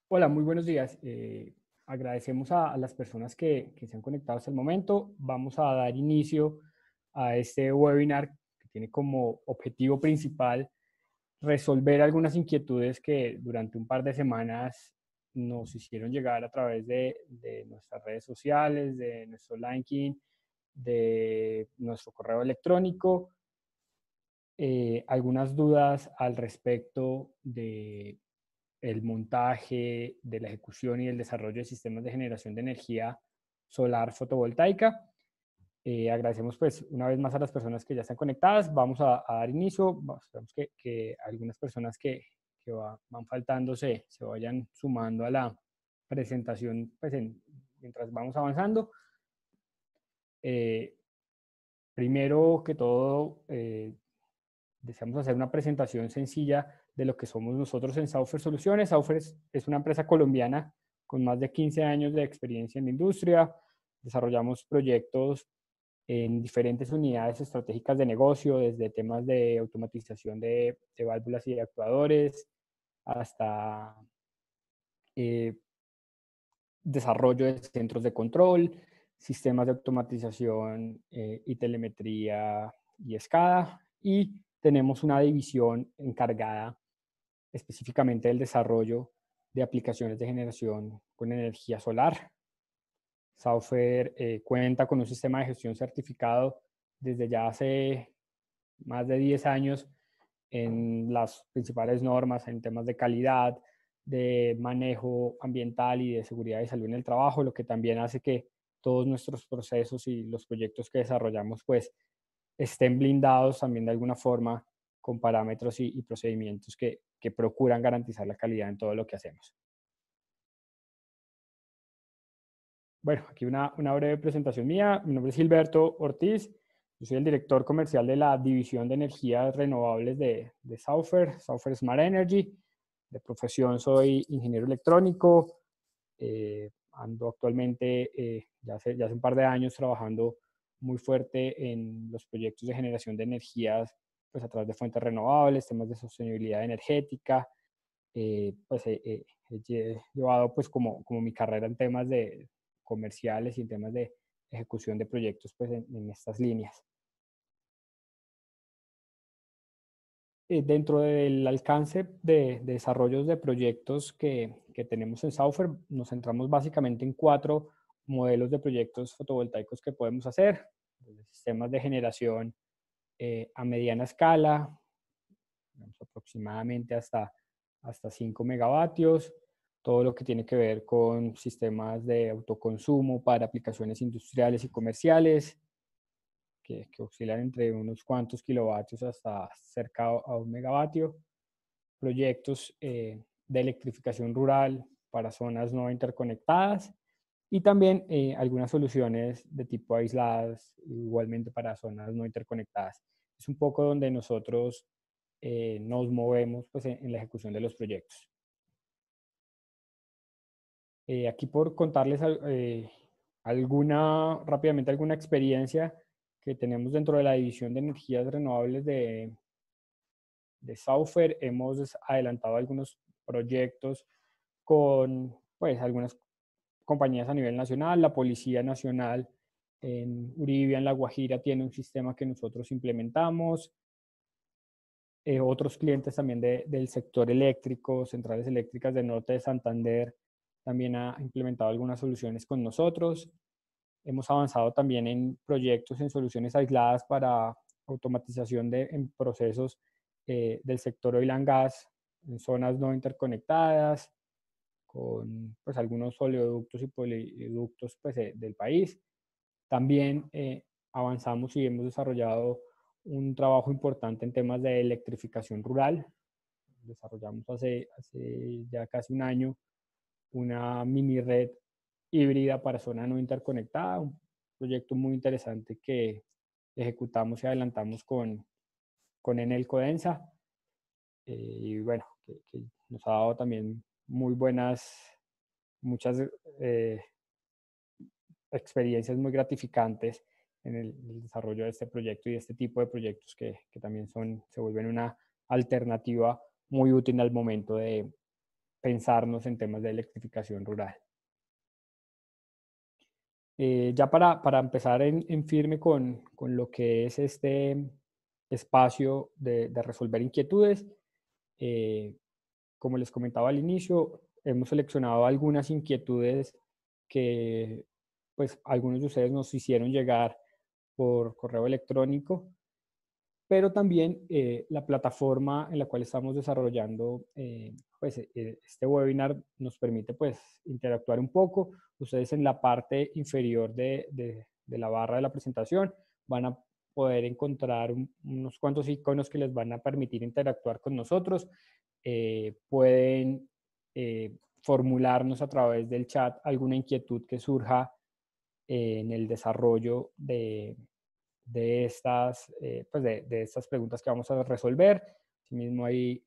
Hola, muy buenos días. Agradecemos a las personas que se han conectado hasta el momento. Vamos a dar inicio a este webinar que tiene como objetivo principal resolver algunas inquietudes que durante un par de semanas nos hicieron llegar a través de nuestras redes sociales, de nuestro LinkedIn, de nuestro correo electrónico. Algunas dudas al respecto de el montaje, de la ejecución y el desarrollo de sistemas de generación de energía solar fotovoltaica. Agradecemos pues una vez más a las personas que ya están conectadas. Vamos a dar inicio. Esperamos que algunas personas que van faltando se vayan sumando a la presentación pues mientras vamos avanzando. Eh, Primero que todo, deseamos hacer una presentación sencilla de lo que somos nosotros en Saufer Soluciones. Saufer es una empresa colombiana con más de 15 años de experiencia en la industria. Desarrollamos proyectos en diferentes unidades estratégicas de negocio, desde temas de automatización de válvulas y de actuadores, hasta eh, desarrollo de centros de control, sistemas de automatización y telemetría y SCADA. Y tenemos una división encargada específicamente del desarrollo de aplicaciones de generación con energía solar. Saufer cuenta con un sistema de gestión certificado desde ya hace más de 10 años en las principales normas en temas de calidad, de manejo ambiental y de seguridad y salud en el trabajo, lo que también hace que todos nuestros procesos y los proyectos que desarrollamos pues estén blindados también de alguna forma con parámetros y procedimientos que procuran garantizar la calidad en todo lo que hacemos. Bueno, aquí una breve presentación mía. Mi nombre es Gilberto Ortiz. Yo soy el director comercial de la División de Energías Renovables de Saufer, Saufer Smart Energy. De profesión soy ingeniero electrónico. Ando actualmente, ya hace un par de años, trabajando muy fuerte en los proyectos de generación de energías pues, a través de fuentes renovables, temas de sostenibilidad energética. Pues he llevado pues como mi carrera en temas de comerciales y en temas de ejecución de proyectos pues en estas líneas. Dentro del alcance de desarrollos de proyectos que tenemos en Saufer, nos centramos básicamente en 4 modelos de proyectos fotovoltaicos que podemos hacer. Sistemas de generación a mediana escala, aproximadamente hasta 5 megavatios, todo lo que tiene que ver con sistemas de autoconsumo para aplicaciones industriales y comerciales, que oscilan entre unos cuantos kilovatios hasta cerca a 1 megavatio, proyectos de electrificación rural para zonas no interconectadas y también algunas soluciones de tipo aisladas, igualmente para zonas no interconectadas. Es un poco donde nosotros nos movemos pues, en la ejecución de los proyectos. Aquí por contarles rápidamente alguna experiencia que tenemos dentro de la división de energías renovables de Saufer. Hemos adelantado algunos proyectos con pues, algunas compañías a nivel nacional. La Policía Nacional en Uribia, en La Guajira, tiene un sistema que nosotros implementamos. Otros clientes también del sector eléctrico, Centrales Eléctricas del Norte de Santander, también ha implementado algunas soluciones con nosotros. Hemos avanzado también en proyectos, en soluciones aisladas para automatización en procesos del sector oil and gas, en zonas no interconectadas, con pues, algunos oleoductos y poliductos pues, del país. También avanzamos y hemos desarrollado un trabajo importante en temas de electrificación rural. Desarrollamos hace ya casi un año una mini red híbrida para zona no interconectada, un proyecto muy interesante que ejecutamos y adelantamos con Enel Codensa. Y bueno, que nos ha dado también muchas eh, experiencias muy gratificantes en el desarrollo de este proyecto y de este tipo de proyectos que también se vuelven una alternativa muy útil al momento de pensarnos en temas de electrificación rural. Ya para empezar en firme con lo que es este espacio de resolver inquietudes, como les comentaba al inicio, hemos seleccionado algunas inquietudes que pues algunos de ustedes nos hicieron llegar por correo electrónico, pero también la plataforma en la cual estamos desarrollando pues, este webinar nos permite pues interactuar un poco. Ustedes en la parte inferior de la barra de la presentación van a poder encontrar unos cuantos iconos que les van a permitir interactuar con nosotros. Pueden formularnos a través del chat alguna inquietud que surja en el desarrollo de estas, pues de estas preguntas que vamos a resolver. Asimismo hay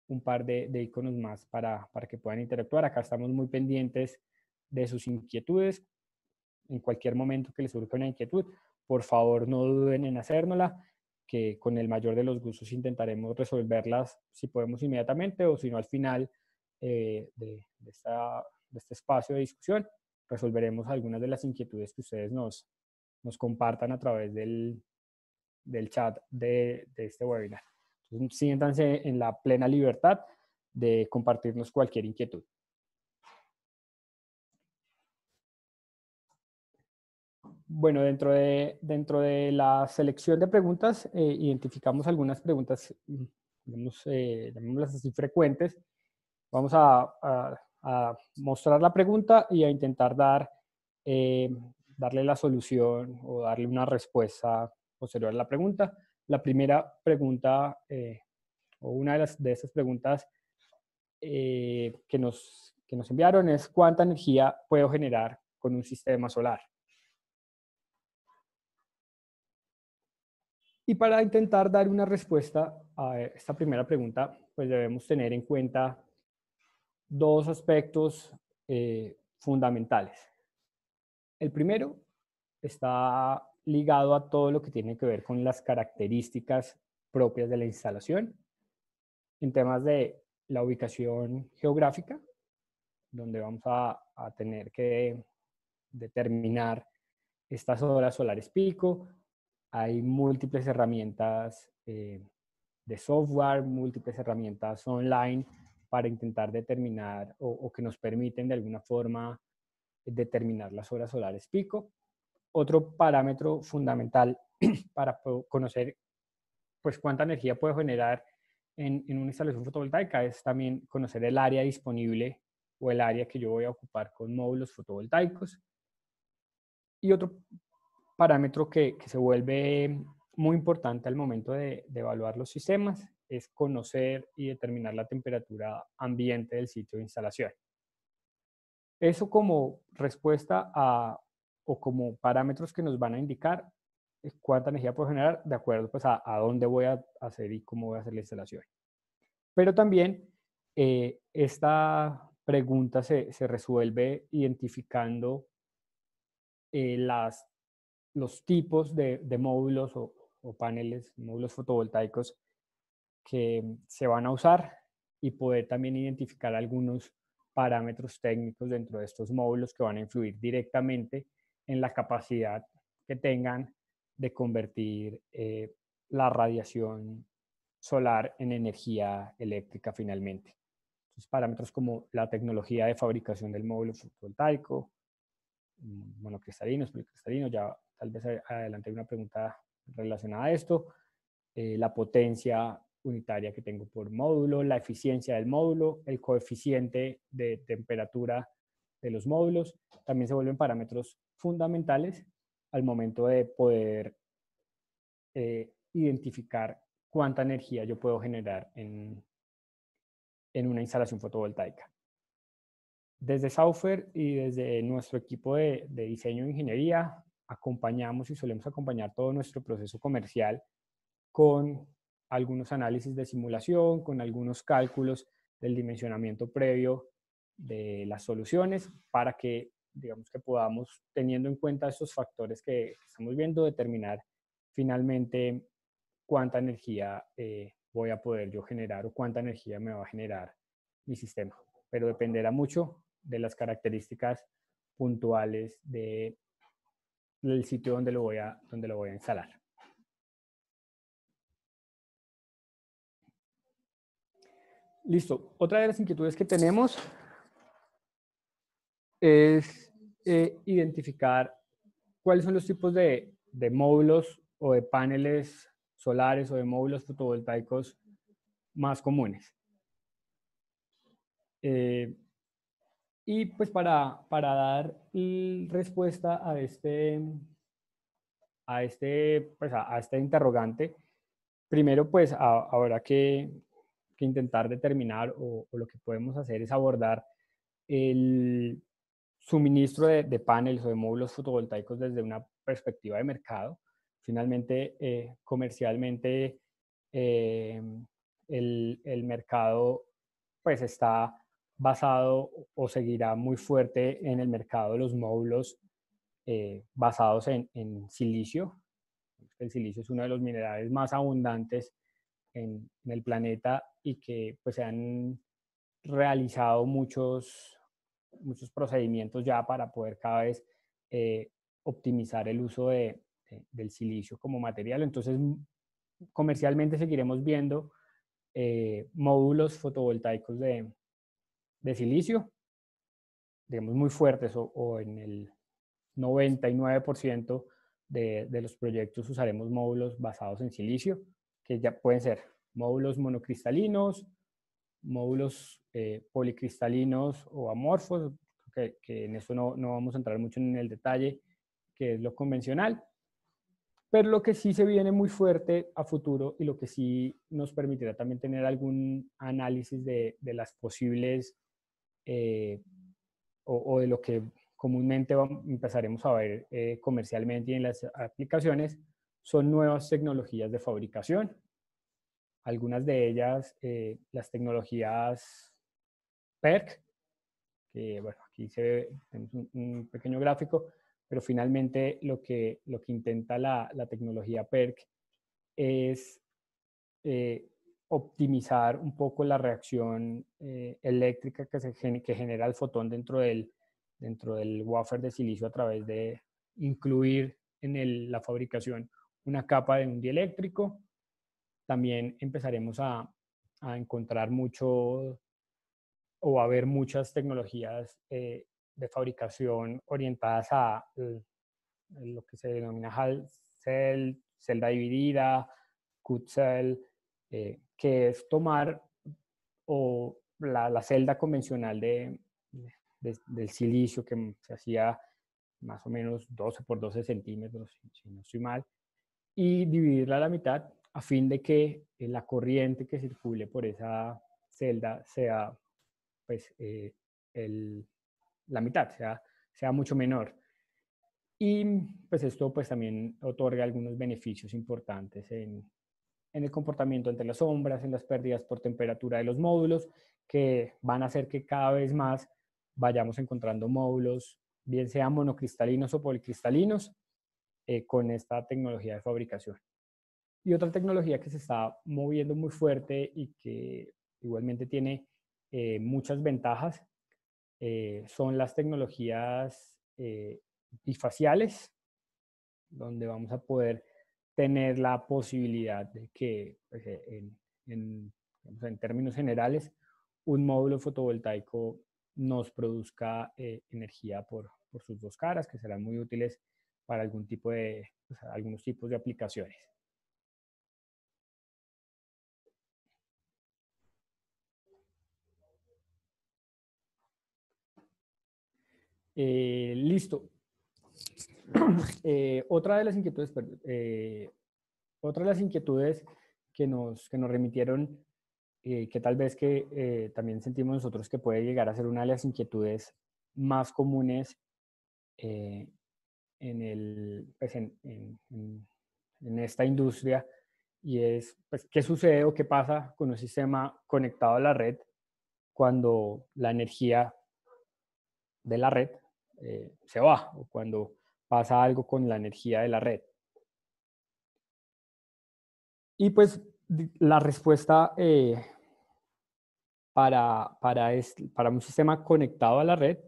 un par de iconos más para que puedan interactuar. Acá estamos muy pendientes de sus inquietudes. En cualquier momento que les surja una inquietud, por favor no duden en hacérnosla, que con el mayor de los gustos intentaremos resolverlas si podemos inmediatamente o si no al final de este espacio de discusión resolveremos algunas de las inquietudes que ustedes nos compartan a través del chat de este webinar. Entonces, siéntanse en la plena libertad de compartirnos cualquier inquietud. Bueno, dentro de la selección de preguntas, identificamos algunas preguntas, digamos, llamémoslas así, frecuentes. Vamos a mostrar la pregunta y a intentar darle la solución o darle una respuesta posterior a la pregunta. La primera pregunta, o una de esas preguntas que nos enviaron es ¿cuánta energía puedo generar con un sistema solar? Y para intentar dar una respuesta a esta primera pregunta, pues debemos tener en cuenta dos aspectos fundamentales. El primero está ligado a todo lo que tiene que ver con las características propias de la instalación, en temas de la ubicación geográfica, donde vamos a tener que determinar estas horas solares pico. Hay múltiples herramientas de software, múltiples herramientas online para intentar determinar o que nos permiten de alguna forma determinar las horas solares pico. Otro parámetro fundamental para conocer pues cuánta energía puedo generar en una instalación fotovoltaica es también conocer el área disponible o el área que yo voy a ocupar con módulos fotovoltaicos. Y otro parámetro que se vuelve muy importante al momento de evaluar los sistemas es conocer y determinar la temperatura ambiente del sitio de instalación. Eso como respuesta o como parámetros que nos van a indicar cuánta energía puedo generar de acuerdo pues, a dónde voy a hacer y cómo voy a hacer la instalación. Pero también esta pregunta se resuelve identificando los tipos de módulos o paneles, módulos fotovoltaicos que se van a usar y poder también identificar algunos parámetros técnicos dentro de estos módulos que van a influir directamente en la capacidad que tengan de convertir la radiación solar en energía eléctrica finalmente. Entonces, parámetros como la tecnología de fabricación del módulo fotovoltaico, monocristalinos, policristalinos, ya tal vez adelante hay una pregunta relacionada a esto, la potencia unitaria que tengo por módulo, la eficiencia del módulo, el coeficiente de temperatura de los módulos, también se vuelven parámetros fundamentales al momento de poder identificar cuánta energía yo puedo generar en una instalación fotovoltaica. Desde Saufer y desde nuestro equipo de diseño e ingeniería, acompañamos y solemos acompañar todo nuestro proceso comercial con algunos análisis de simulación, con algunos cálculos del dimensionamiento previo de las soluciones para que, digamos, que podamos, teniendo en cuenta estos factores que estamos viendo, determinar finalmente cuánta energía voy a poder yo generar o cuánta energía me va a generar mi sistema, pero dependerá mucho de las características puntuales del sitio donde lo voy a instalar. Listo. Otra de las inquietudes que tenemos es identificar cuáles son los tipos de módulos o de paneles solares o de módulos fotovoltaicos más comunes. Y pues para dar respuesta a este interrogante, primero pues habrá que intentar determinar o lo que podemos hacer es abordar el suministro de paneles o de módulos fotovoltaicos desde una perspectiva de mercado. Finalmente, comercialmente, el mercado pues está basado o seguirá muy fuerte en el mercado de los módulos basados en silicio. El silicio es uno de los minerales más abundantes en el planeta y que pues se han realizado muchos procedimientos ya para poder cada vez optimizar el uso del silicio como material. Entonces, comercialmente seguiremos viendo módulos fotovoltaicos de silicio, digamos, muy fuertes o en el 99% de los proyectos usaremos módulos basados en silicio, que ya pueden ser módulos monocristalinos, módulos policristalinos o amorfos, que en eso no vamos a entrar mucho en el detalle, que es lo convencional. Pero lo que sí se viene muy fuerte a futuro y lo que sí nos permitirá también tener algún análisis de las posibles o de lo que comúnmente empezaremos a ver comercialmente y en las aplicaciones, son nuevas tecnologías de fabricación. Algunas de ellas, las tecnologías PERC, que bueno, aquí tenemos un pequeño gráfico, pero finalmente lo que intenta la tecnología PERC es optimizar un poco la reacción eléctrica que genera el fotón dentro del wafer de silicio a través de incluir en la fabricación una capa de un dieléctrico. También empezaremos a encontrar mucho o a ver muchas tecnologías de fabricación orientadas a lo que se denomina Hall cell, celda dividida, Q-cell, que es tomar la celda convencional del silicio que se hacía más o menos 12 por 12 centímetros, si no estoy mal, y dividirla a la mitad a fin de que la corriente que circule por esa celda sea pues, la mitad, sea mucho menor. Y pues esto pues también otorga algunos beneficios importantes en el comportamiento entre las sombras, en las pérdidas por temperatura de los módulos, que van a hacer que cada vez más vayamos encontrando módulos, bien sean monocristalinos o policristalinos, con esta tecnología de fabricación. Y otra tecnología que se está moviendo muy fuerte y que igualmente tiene muchas ventajas son las tecnologías bifaciales, donde vamos a poder tener la posibilidad de que, pues, en términos generales, un módulo fotovoltaico nos produzca energía por sus dos caras, que serán muy útiles para algunos tipos de aplicaciones. Listo. Otra de las inquietudes que nos remitieron, que tal vez que también sentimos nosotros que puede llegar a ser una de las inquietudes más comunes pues en esta industria, y es pues, qué sucede o qué pasa con un sistema conectado a la red cuando la energía de la red se va o cuando pasa algo con la energía de la red. Y pues la respuesta para un sistema conectado a la red,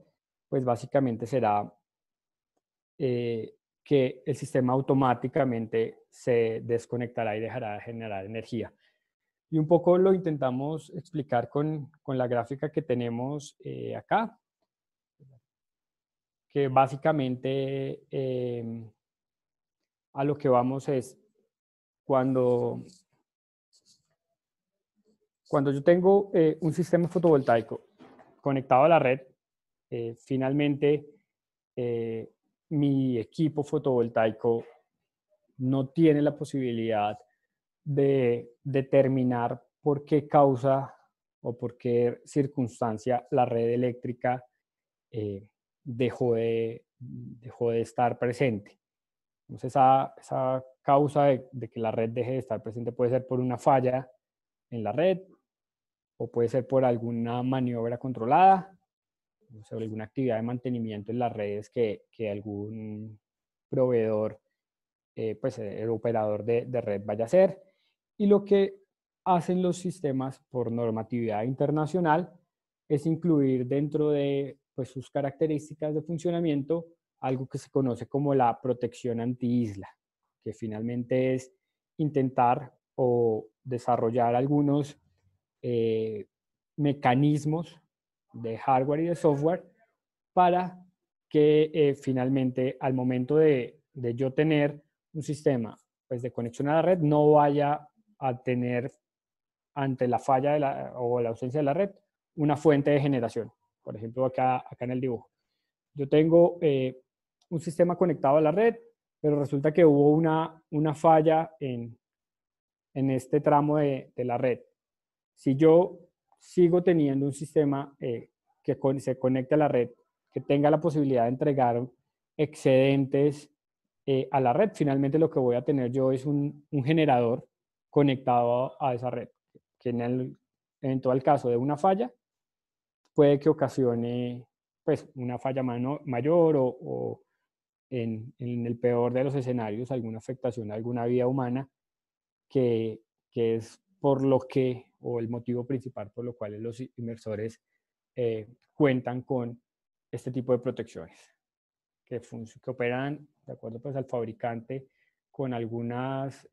pues básicamente será que el sistema automáticamente se desconectará y dejará de generar energía. Y un poco lo intentamos explicar con la gráfica que tenemos acá, que básicamente a lo que vamos es cuando, cuando yo tengo un sistema fotovoltaico conectado a la red, finalmente mi equipo fotovoltaico no tiene la posibilidad de determinar por qué causa o por qué circunstancia la red eléctrica eh, dejó de estar presente. Entonces, esa causa de que la red deje de estar presente puede ser por una falla en la red o puede ser por alguna maniobra controlada, o sea, alguna actividad de mantenimiento en las redes que algún proveedor, pues el operador de red vaya a hacer. Y lo que hacen los sistemas por normatividad internacional es incluir dentro de pues, sus características de funcionamiento algo que se conoce como la protección anti-isla, que finalmente es intentar o desarrollar algunos mecanismos de hardware y de software para que finalmente al momento de yo tener un sistema pues, de conexión a la red no vaya a tener ante la falla o la ausencia de la red una fuente de generación. Por ejemplo, acá en el dibujo. Yo tengo un sistema conectado a la red, pero resulta que hubo una falla en este tramo de la red. Si yo sigo teniendo un sistema que se conecte a la red, que tenga la posibilidad de entregar excedentes a la red, finalmente lo que voy a tener yo es un generador conectado a esa red, que en el eventual caso de una falla, puede que ocasione pues, una falla mayor o en el peor de los escenarios, alguna afectación a alguna vida humana, que es por lo que, o el motivo principal por lo cual los inversores cuentan con este tipo de protecciones, que operan de acuerdo pues, al fabricante con algunos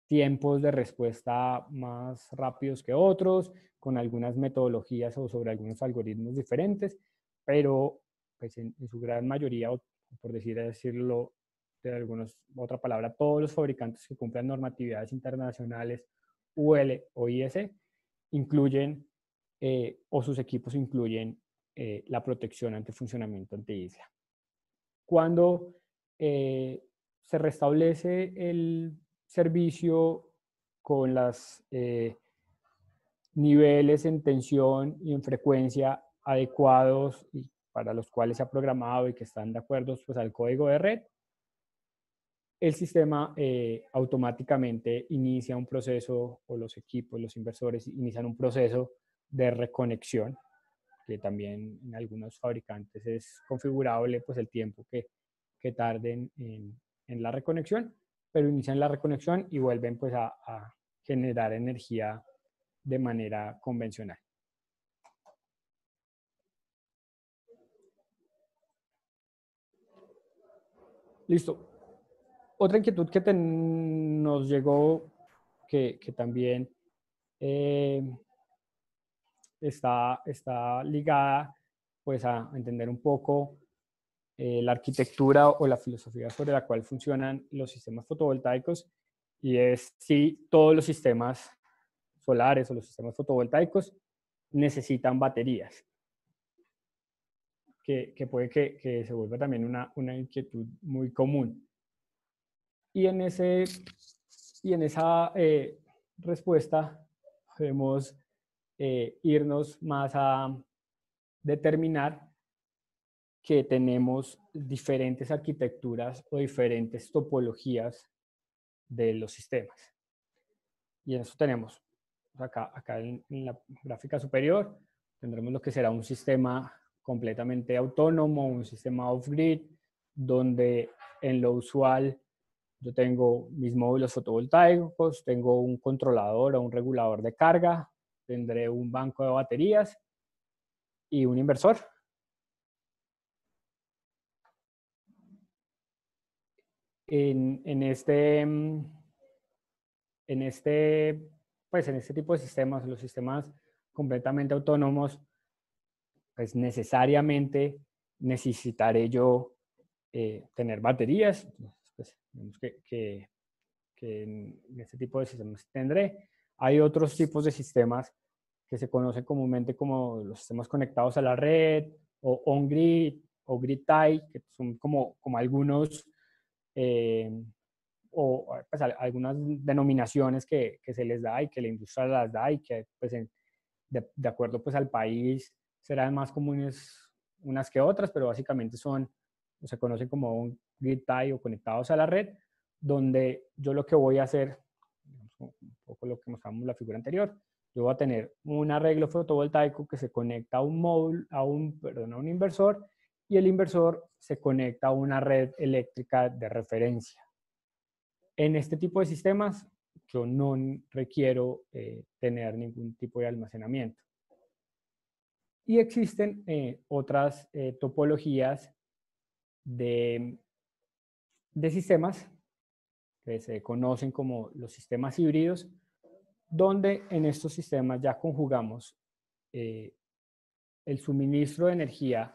tiempos de respuesta más rápidos que otros, con algunas metodologías o sobre algunos algoritmos diferentes, pero pues, en su gran mayoría, o por decirlo de otra palabra, todos los fabricantes que cumplan normatividades internacionales UL o IS incluyen o sus equipos incluyen la protección ante funcionamiento anti-isla. Cuando se restablece el servicio con los niveles en tensión y en frecuencia adecuados y para los cuales se ha programado y que están de acuerdo pues, al código de red, el sistema automáticamente inicia un proceso, o los equipos, los inversores inician un proceso de reconexión, que también en algunos fabricantes es configurable pues, el tiempo que tarden en la reconexión, pero inician la reconexión y vuelven pues, a generar energía de manera convencional. Listo. Otra inquietud que nos llegó, que también está ligada pues, a entender un poco la arquitectura o la filosofía sobre la cual funcionan los sistemas fotovoltaicos, y es si todos los sistemas solares o los sistemas fotovoltaicos necesitan baterías, que puede que se vuelva también una inquietud muy común. Y en esa respuesta podemos irnos más a determinar que tenemos diferentes arquitecturas o diferentes topologías de los sistemas. Y en eso tenemos, acá en la gráfica superior, tendremos lo que será un sistema completamente autónomo, un sistema off-grid, donde en lo usual yo tengo mis módulos fotovoltaicos, tengo un controlador o un regulador de carga, tendré un banco de baterías y un inversor. En este tipo de sistemas, los sistemas completamente autónomos, pues necesariamente necesitaré yo tener baterías. Pues, digamos que en este tipo de sistemas tendré. Hay otros tipos de sistemas que se conocen comúnmente como los sistemas conectados a la red o on-grid o grid-tie, que son como algunos o pues, algunas denominaciones que se les da y que la industria las da y que pues, de acuerdo pues, al país serán más comunes unas que otras, pero básicamente se conocen como un grid tie o conectados a la red, donde yo lo que voy a hacer, un poco lo que mostramos en la figura anterior, yo voy a tener un arreglo fotovoltaico que se conecta a un módulo, a un inversor, y el inversor se conecta a una red eléctrica de referencia. En este tipo de sistemas, yo no requiero tener ningún tipo de almacenamiento. Y existen otras topologías de sistemas que se conocen como los sistemas híbridos, donde en estos sistemas ya conjugamos el suministro de energía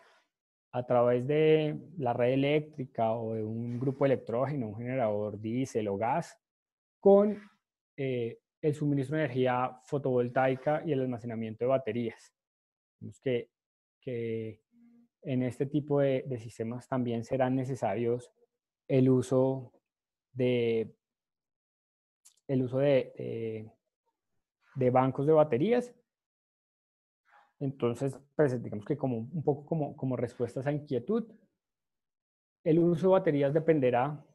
a través de la red eléctrica o de un grupo electrógeno, un generador diésel o gas, con el suministro de energía fotovoltaica y el almacenamiento de baterías. Vemos que en este tipo de sistemas también serán necesarios el uso de bancos de baterías. Entonces, pues digamos que como un poco como respuesta a esa inquietud, el uso de baterías dependerá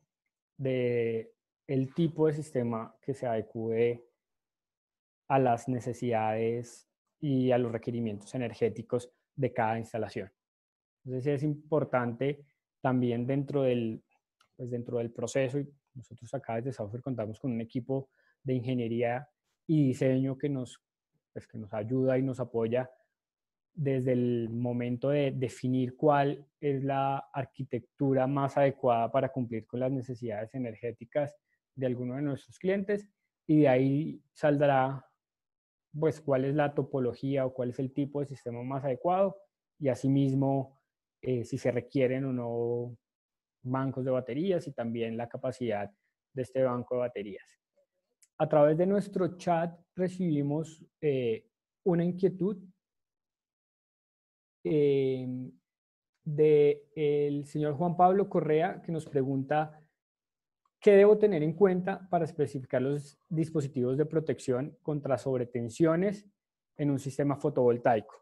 del tipo de sistema que se adecue a las necesidades y a los requerimientos energéticos de cada instalación. Entonces es importante también dentro del proceso, y nosotros acá desde Software contamos con un equipo de ingeniería y diseño que nos ayuda y nos apoya desde el momento de definir cuál es la arquitectura más adecuada para cumplir con las necesidades energéticas de alguno de nuestros clientes, y de ahí saldrá pues cuál es la topología o cuál es el tipo de sistema más adecuado, y asimismo si se requieren o no bancos de baterías y también la capacidad de este banco de baterías. A través de nuestro chat recibimos una inquietud del señor Juan Pablo Correa, que nos pregunta: ¿qué debo tener en cuenta para especificar los dispositivos de protección contra sobretensiones en un sistema fotovoltaico?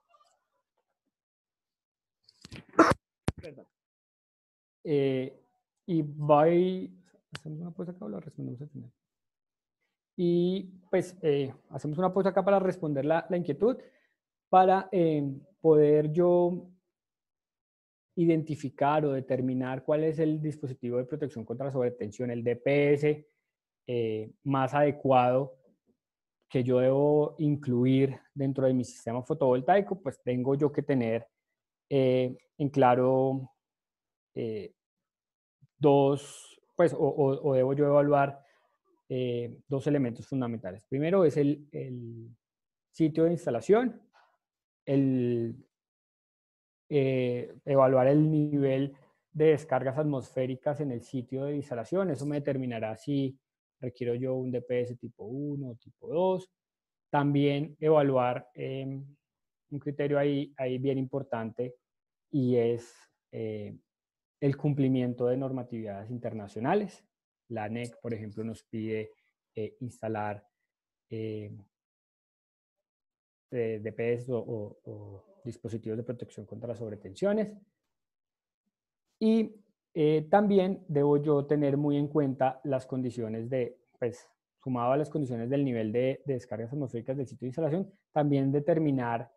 Y hacemos una pausa acá o la respondemos al final. Y pues hacemos una pausa acá para responder la inquietud, para poder yo identificar o determinar cuál es el dispositivo de protección contra sobretensión, el DPS más adecuado que yo debo incluir dentro de mi sistema fotovoltaico. Pues tengo yo que tener en claro o debo yo evaluar dos elementos fundamentales. Primero es el sitio de instalación, evaluar el nivel de descargas atmosféricas en el sitio de instalación. Eso me determinará si requiero yo un DPS tipo 1 o tipo 2. También evaluar un criterio ahí bien importante, y es el cumplimiento de normatividades internacionales. La ANEC, por ejemplo, nos pide instalar DPS o dispositivos de protección contra sobretensiones. Y también debo yo tener muy en cuenta las condiciones sumado a las condiciones del nivel de descargas atmosféricas del sitio de instalación, también determinar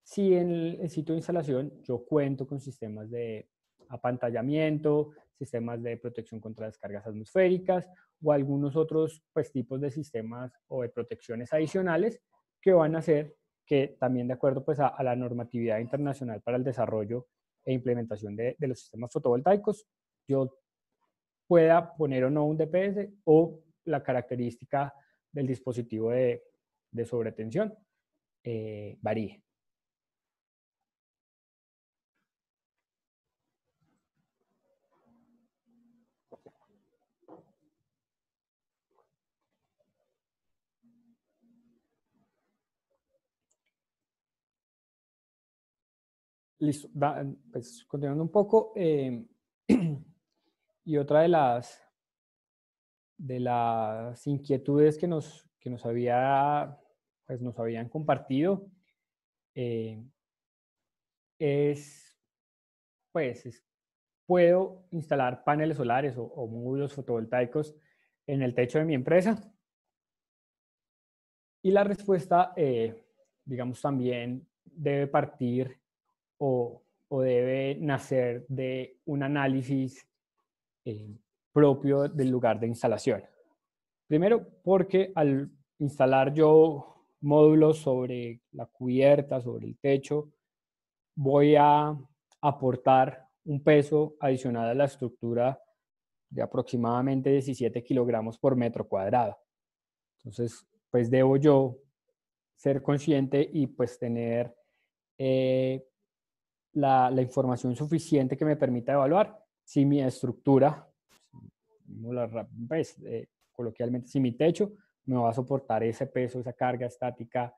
si en el sitio de instalación yo cuento con sistemas de apantallamiento, sistemas de protección contra descargas atmosféricas o algunos otros pues, tipos de sistemas o de protecciones adicionales que van a hacer que también de acuerdo pues, a la normatividad internacional para el desarrollo e implementación de los sistemas fotovoltaicos, yo pueda poner o no un DPS o la característica del dispositivo de sobretensión varíe. Listo, pues continuando un poco, y otra de las inquietudes que nos habían compartido eh, es, pues, ¿puedo instalar paneles solares o módulos fotovoltaicos en el techo de mi empresa? Y la respuesta, digamos, también debe partir o debe nacer de un análisis propio del lugar de instalación. Primero, porque al instalar yo módulos sobre la cubierta, sobre el techo, voy a aportar un peso adicional a la estructura de aproximadamente 17 kilogramos por metro cuadrado. Entonces, pues debo yo ser consciente y pues tener la información suficiente que me permita evaluar si mi estructura, pues, coloquialmente, si mi techo me va a soportar ese peso, esa carga estática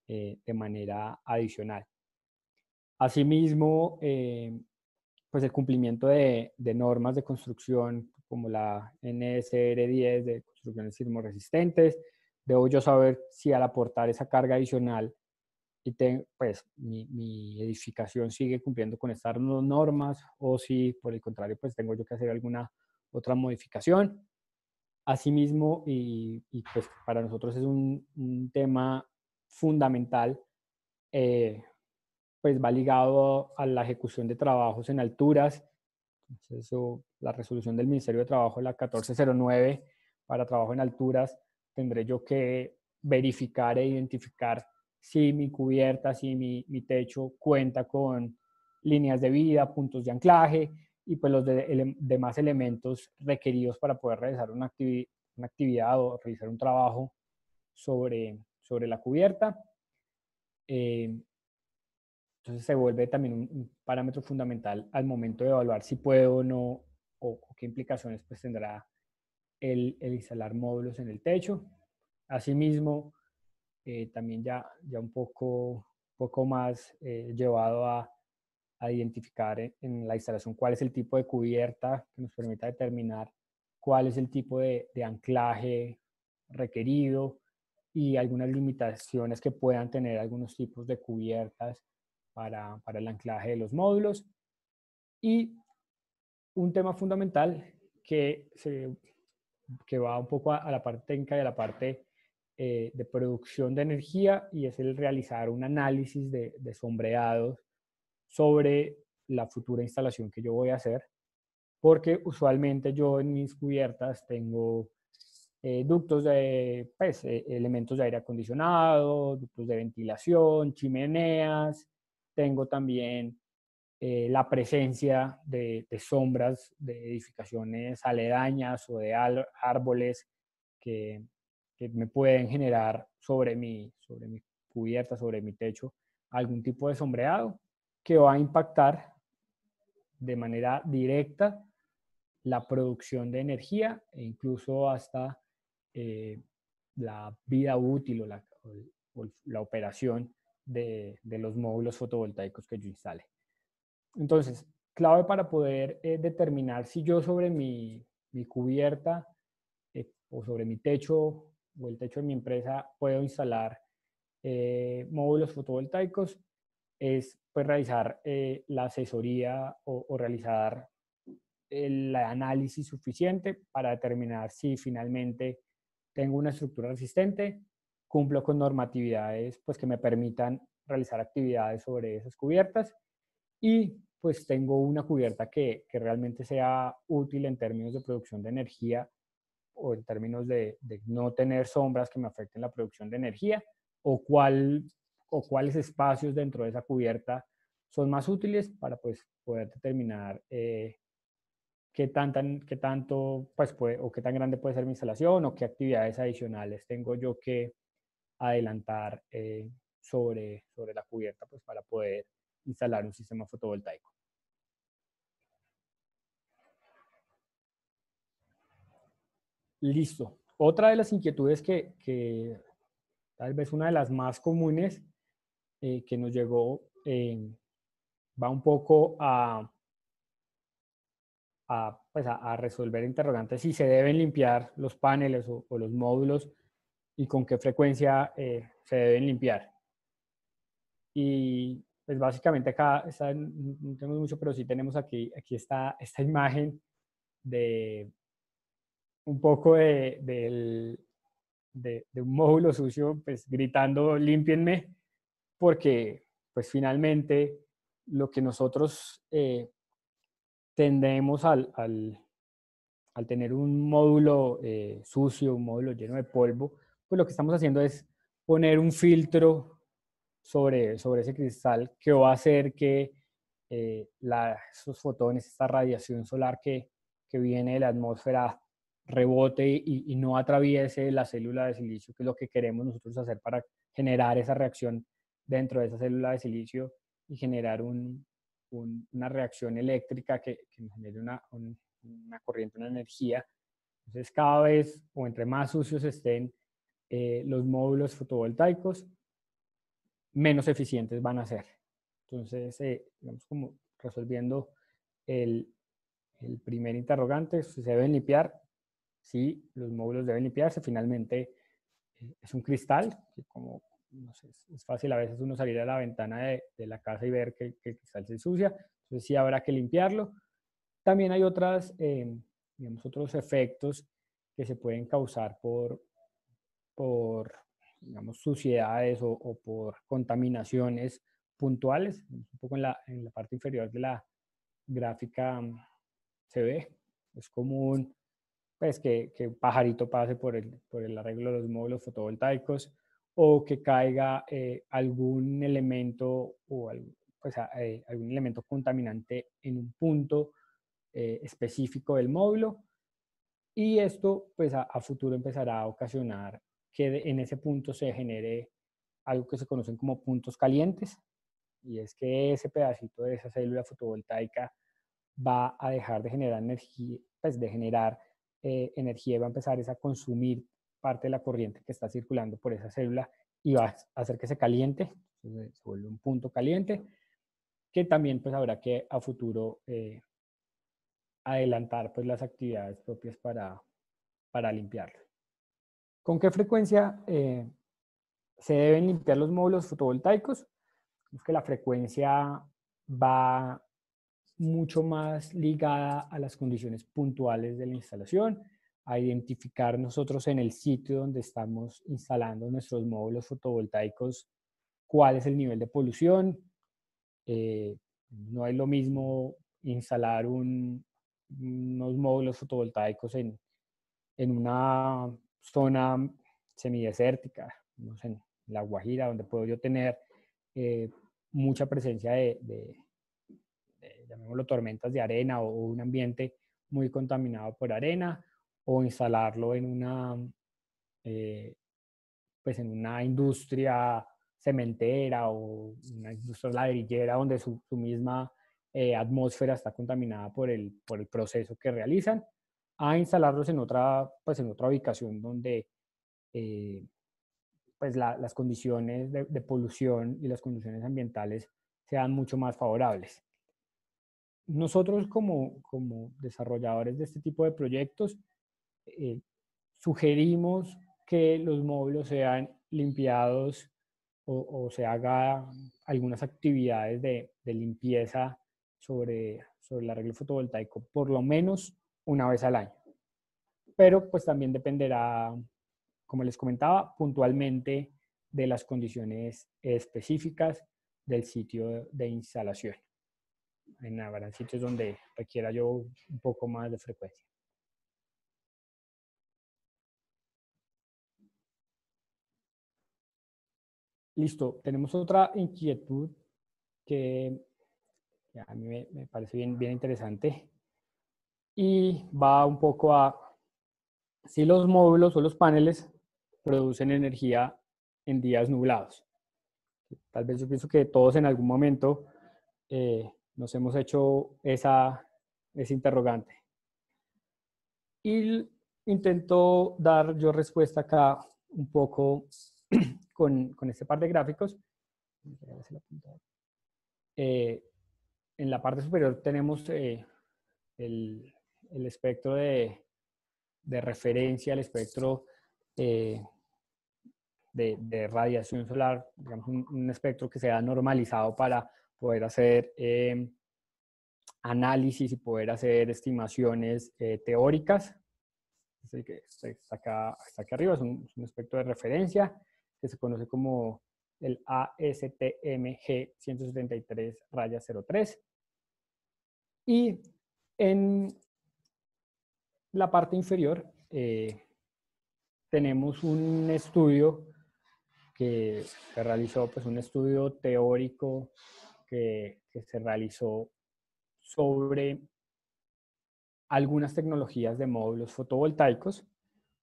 de manera adicional. Asimismo, pues el cumplimiento de normas de construcción como la NSR10 de construcciones sismoresistentes. Debo yo saber si al aportar esa carga adicional y pues mi edificación sigue cumpliendo con estas normas o si por el contrario pues tengo yo que hacer alguna otra modificación. Asimismo, y pues para nosotros es un tema fundamental, pues va ligado a la ejecución de trabajos en alturas. Entonces, la resolución del Ministerio de Trabajo, la 1409, para trabajo en alturas, tendré yo que verificar e identificar si mi cubierta, si mi techo cuenta con líneas de vida, puntos de anclaje y pues los demás elementos requeridos para poder realizar una actividad o realizar un trabajo sobre la cubierta. Entonces se vuelve también un parámetro fundamental al momento de evaluar si puedo o no, o qué implicaciones pues tendrá el instalar módulos en el techo. Asimismo, también ya un poco más llevado a identificar en la instalación cuál es el tipo de cubierta que nos permita determinar cuál es el tipo de anclaje requerido y algunas limitaciones que puedan tener algunos tipos de cubiertas para el anclaje de los módulos. Y un tema fundamental que va un poco a la parte técnica y a la parte de producción de energía, y es el realizar un análisis de sombreados sobre la futura instalación que yo voy a hacer, porque usualmente yo en mis cubiertas tengo ductos de, pues, elementos de aire acondicionado, ductos de ventilación, chimeneas, tengo también la presencia de sombras de edificaciones aledañas o de árboles que, que me pueden generar sobre mi cubierta, sobre mi techo, algún tipo de sombreado que va a impactar de manera directa la producción de energía e incluso hasta la vida útil o la operación de los módulos fotovoltaicos que yo instale. Entonces, clave para poder determinar si yo sobre mi cubierta o sobre mi techo o el techo de mi empresa puedo instalar módulos fotovoltaicos es pues realizar la asesoría o realizar el análisis suficiente para determinar si finalmente tengo una estructura resistente, cumplo con normatividades pues, que me permitan realizar actividades sobre esas cubiertas y pues tengo una cubierta que realmente sea útil en términos de producción de energía o en términos de no tener sombras que me afecten la producción de energía, o, o cuáles espacios dentro de esa cubierta son más útiles para pues, poder determinar qué tanto pues, o qué tan grande puede ser mi instalación o qué actividades adicionales tengo yo que adelantar sobre la cubierta pues, para poder instalar un sistema fotovoltaico. Listo. Otra de las inquietudes que tal vez una de las más comunes que nos llegó va un poco pues a resolver interrogantes si se deben limpiar los paneles o los módulos y con qué frecuencia se deben limpiar. Y pues básicamente acá no tenemos mucho, pero sí tenemos aquí esta imagen de un poco de un módulo sucio, pues gritando, límpienme, porque pues finalmente lo que nosotros tendemos al tener un módulo sucio, un módulo lleno de polvo, pues lo que estamos haciendo es poner un filtro sobre ese cristal que va a hacer que esos fotones, esta radiación solar que viene de la atmósfera rebote y no atraviese la célula de silicio, que es lo que queremos nosotros hacer para generar esa reacción dentro de esa célula de silicio y generar una reacción eléctrica que nos genere una corriente, una energía. Entonces, cada vez o entre más sucios estén los módulos fotovoltaicos, menos eficientes van a ser. Entonces, digamos como resolviendo el, el primer interrogante, si se deben limpiar, sí, los módulos deben limpiarse. Finalmente, es un cristal, que como no sé, es fácil a veces uno salir a la ventana de la casa y ver que el cristal se ensucia, entonces sí habrá que limpiarlo. También hay digamos, otros efectos que se pueden causar por digamos, suciedades o por contaminaciones puntuales. Un poco en la parte inferior de la gráfica se ve. Es común pues, que un pajarito pase por el arreglo de los módulos fotovoltaicos o que caiga algún elemento o pues, algún elemento contaminante en un punto específico del módulo. Y esto pues a futuro empezará a ocasionar que en ese punto se genere algo que se conocen como puntos calientes, y es que ese pedacito de esa célula fotovoltaica va a dejar de generar energía, pues de generar energía y va a empezar a consumir parte de la corriente que está circulando por esa célula y va a hacer que se caliente, entonces se vuelve un punto caliente, que también pues habrá que a futuro adelantar pues las actividades propias para limpiarlo. ¿Con qué frecuencia se deben limpiar los módulos fotovoltaicos? Es que la frecuencia va mucho más ligada a las condiciones puntuales de la instalación, a identificar nosotros en el sitio donde estamos instalando nuestros módulos fotovoltaicos cuál es el nivel de polución. No es lo mismo instalar unos módulos fotovoltaicos en una zona semidesértica, no sé, en La Guajira, donde puedo yo tener mucha presencia llamémoslo, tormentas de arena o un ambiente muy contaminado por arena, o instalarlo pues en una industria cementera o una industria ladrillera donde su misma atmósfera está contaminada por el proceso que realizan, a instalarlos pues en otra ubicación donde pues las condiciones de polución y las condiciones ambientales sean mucho más favorables. Nosotros como desarrolladores de este tipo de proyectos eh, sugerimos que los módulos sean limpiados o se haga algunas actividades de limpieza sobre el arreglo fotovoltaico por lo menos una vez al año. Pero pues también dependerá, como les comentaba, puntualmente de las condiciones específicas del sitio de instalación. habrá sitios donde requiera yo un poco más de frecuencia. Listo, tenemos otra inquietud que a mí me parece bien interesante y va un poco a si los módulos o los paneles producen energía en días nublados. Tal vez yo pienso que todos en algún momento nos hemos hecho ese interrogante. Y intento dar yo respuesta acá un poco con este par de gráficos. En la parte superior tenemos el espectro de referencia, el espectro de radiación solar, digamos un espectro que sea normalizado para poder hacer análisis y poder hacer estimaciones teóricas. Es el que está acá arriba, es un espectro de referencia que se conoce como el ASTM G173-03. Y en la parte inferior tenemos un estudio que se realizó, pues un estudio teórico que se realizó sobre algunas tecnologías de módulos fotovoltaicos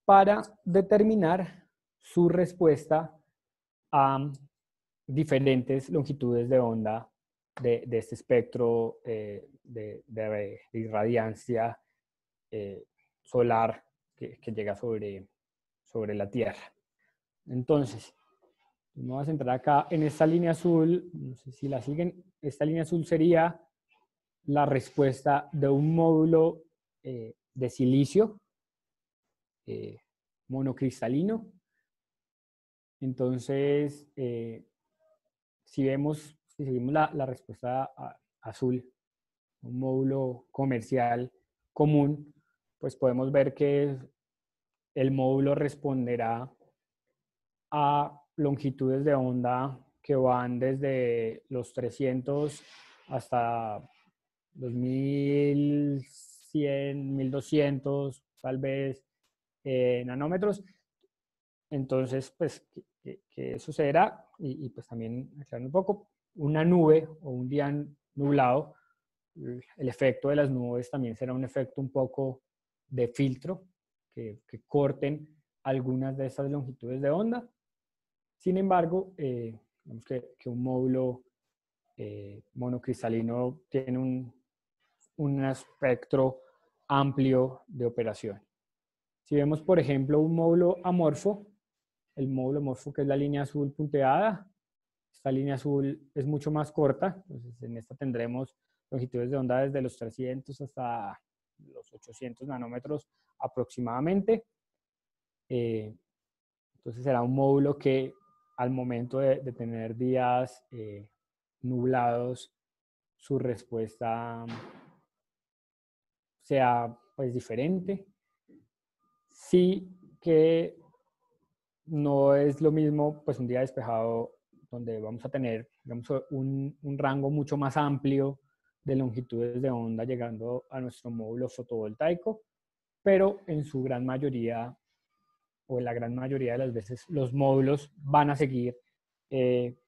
para determinar su respuesta a diferentes longitudes de onda de este espectro de irradiancia solar que llega sobre la Tierra. Entonces, vamos a centrar acá en esta línea azul, no sé si la siguen, esta línea azul sería la respuesta de un módulo de silicio monocristalino. Entonces, si seguimos la respuesta azul, un módulo comercial común, pues podemos ver que el módulo responderá a longitudes de onda que van desde los 300 hasta los 1100, 1200, tal vez, nanómetros. Entonces, pues, ¿qué sucederá? Y pues también, aclarando un poco, una nube o un día nublado, el efecto de las nubes también será un efecto un poco de filtro, que corten algunas de estas longitudes de onda. Sin embargo, digamos que un módulo monocristalino tiene un espectro amplio de operación. Si vemos, por ejemplo, un módulo amorfo, el módulo amorfo que es la línea azul punteada, esta línea azul es mucho más corta, entonces en esta tendremos longitudes de onda desde los 300 hasta los 800 nanómetros aproximadamente. Entonces será un módulo que al momento de tener días nublados, su respuesta sea pues diferente. Sí que no es lo mismo pues un día despejado donde vamos a tener digamos, un rango mucho más amplio de longitudes de onda llegando a nuestro módulo fotovoltaico, pero en su gran mayoría o en la gran mayoría de las veces los módulos van a seguir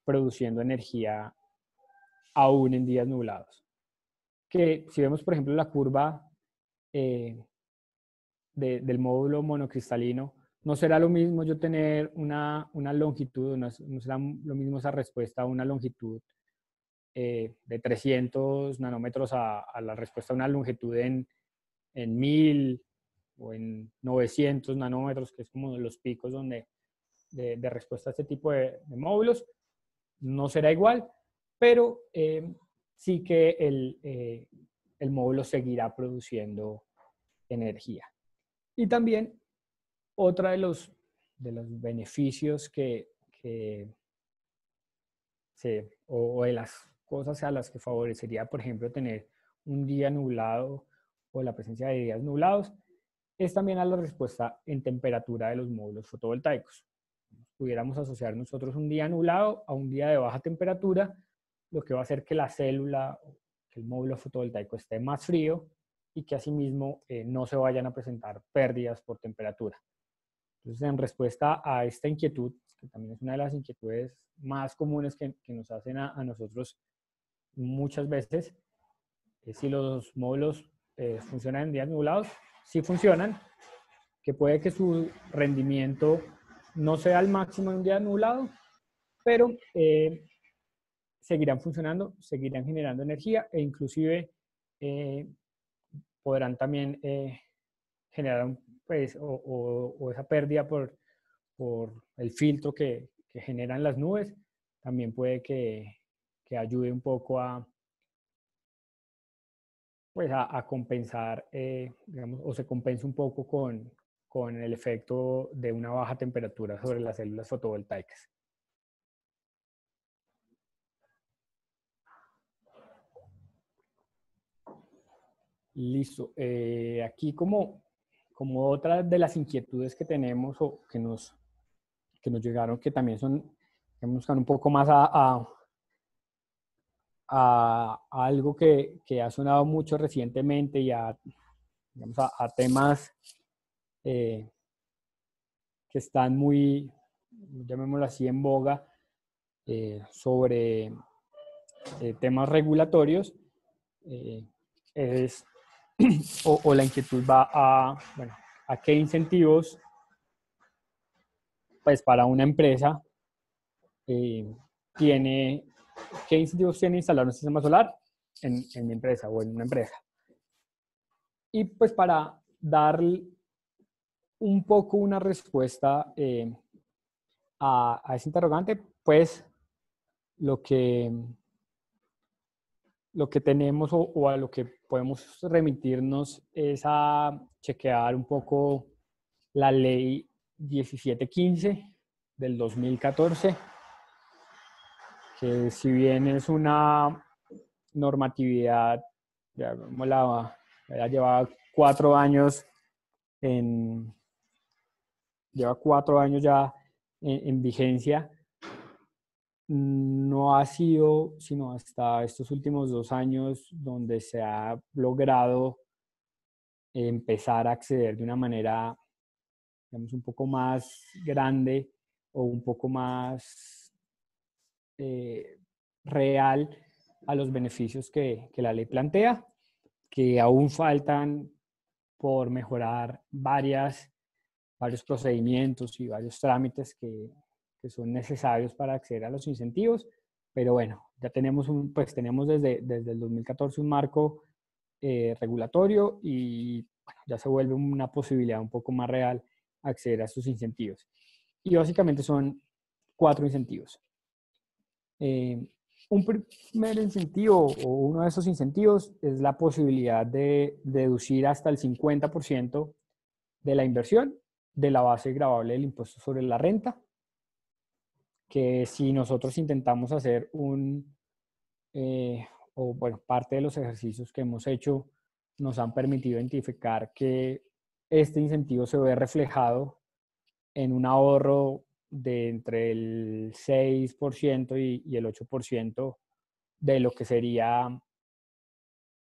produciendo energía aún en días nublados. Que si vemos por ejemplo la curva del módulo monocristalino, no será lo mismo yo tener una longitud, no será lo mismo esa respuesta a una longitud de 300 nanómetros a la respuesta a una longitud en 1000 o en 900 nanómetros, que es como los picos donde, de respuesta a este tipo de módulos. No será igual, pero sí que el módulo seguirá produciendo energía. Y también otra de los beneficios o de las cosas a las que favorecería, por ejemplo, tener un día nublado o la presencia de días nublados, es también a la respuesta en temperatura de los módulos fotovoltaicos. Pudiéramos asociar nosotros un día nublado a un día de baja temperatura, lo que va a hacer que la célula, el módulo fotovoltaico esté más frío y que asimismo no se vayan a presentar pérdidas por temperatura. Entonces, en respuesta a esta inquietud, que también es una de las inquietudes más comunes que nos hacen a nosotros muchas veces, si los módulos funcionan en días nublados, sí funcionan, que puede que su rendimiento no sea al máximo en un día nublado, pero seguirán funcionando, seguirán generando energía e inclusive podrán también generar pues, o esa pérdida por el filtro que generan las nubes, también puede que ayude un poco pues a compensar, digamos, o se compense un poco con el efecto de una baja temperatura sobre las células fotovoltaicas. Listo. Aquí como otra de las inquietudes que tenemos o que nos llegaron, que también son, buscan un poco más a algo que ha sonado mucho recientemente y digamos, a temas que están muy, llamémoslo así, en boga, sobre temas regulatorios, es, o la inquietud va bueno, a qué incentivos, pues para una empresa, qué incentivos tiene instalar un sistema solar en mi empresa o en una empresa. Y pues para dar un poco una respuesta a ese interrogante, pues lo que tenemos o a lo que podemos remitirnos es a chequear un poco la ley 1715 del 2014, que si bien es una normatividad, ya lleva 4 años lleva 4 años ya en vigencia, no ha sido sino hasta estos últimos 2 años donde se ha logrado empezar a acceder de una manera, digamos, un poco más grande o un poco más real a los beneficios que la ley plantea, que aún faltan por mejorar varios procedimientos y varios trámites que son necesarios para acceder a los incentivos, pero bueno, ya tenemos tenemos desde el 2014 un marco regulatorio y bueno, ya se vuelve una posibilidad un poco más real acceder a estos incentivos. Y básicamente son 4 incentivos. Un primer incentivo o uno de esos incentivos es la posibilidad de deducir hasta el 50% de la inversión de la base gravable del impuesto sobre la renta, que si nosotros intentamos hacer o bueno, parte de los ejercicios que hemos hecho nos han permitido identificar que este incentivo se ve reflejado en un ahorro de entre el 6% y el 8% de lo que sería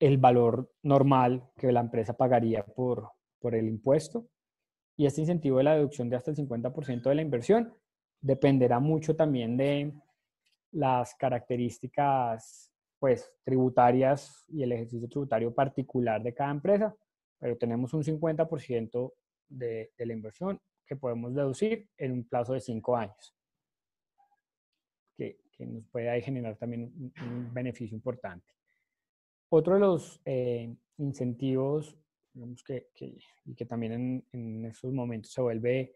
el valor normal que la empresa pagaría por el impuesto. Y este incentivo de la deducción de hasta el 50% de la inversión dependerá mucho también de las características pues, tributarias y el ejercicio tributario particular de cada empresa, pero tenemos un 50% de la inversión que podemos deducir en un plazo de 5 años, que nos puede ahí generar también un beneficio importante. Otro de los incentivos, digamos y que también en estos momentos se vuelve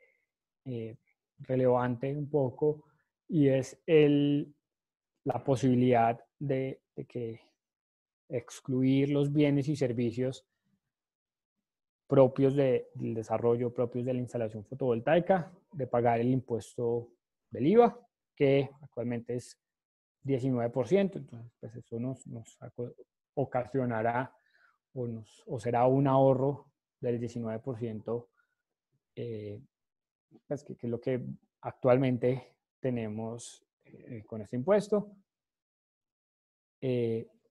relevante un poco, y es la posibilidad de que excluir los bienes y servicios propios del desarrollo, propios de la instalación fotovoltaica, de pagar el impuesto del IVA, que actualmente es 19%. Entonces, pues eso nos ocasionará o será un ahorro del 19%, pues que es lo que actualmente tenemos con este impuesto.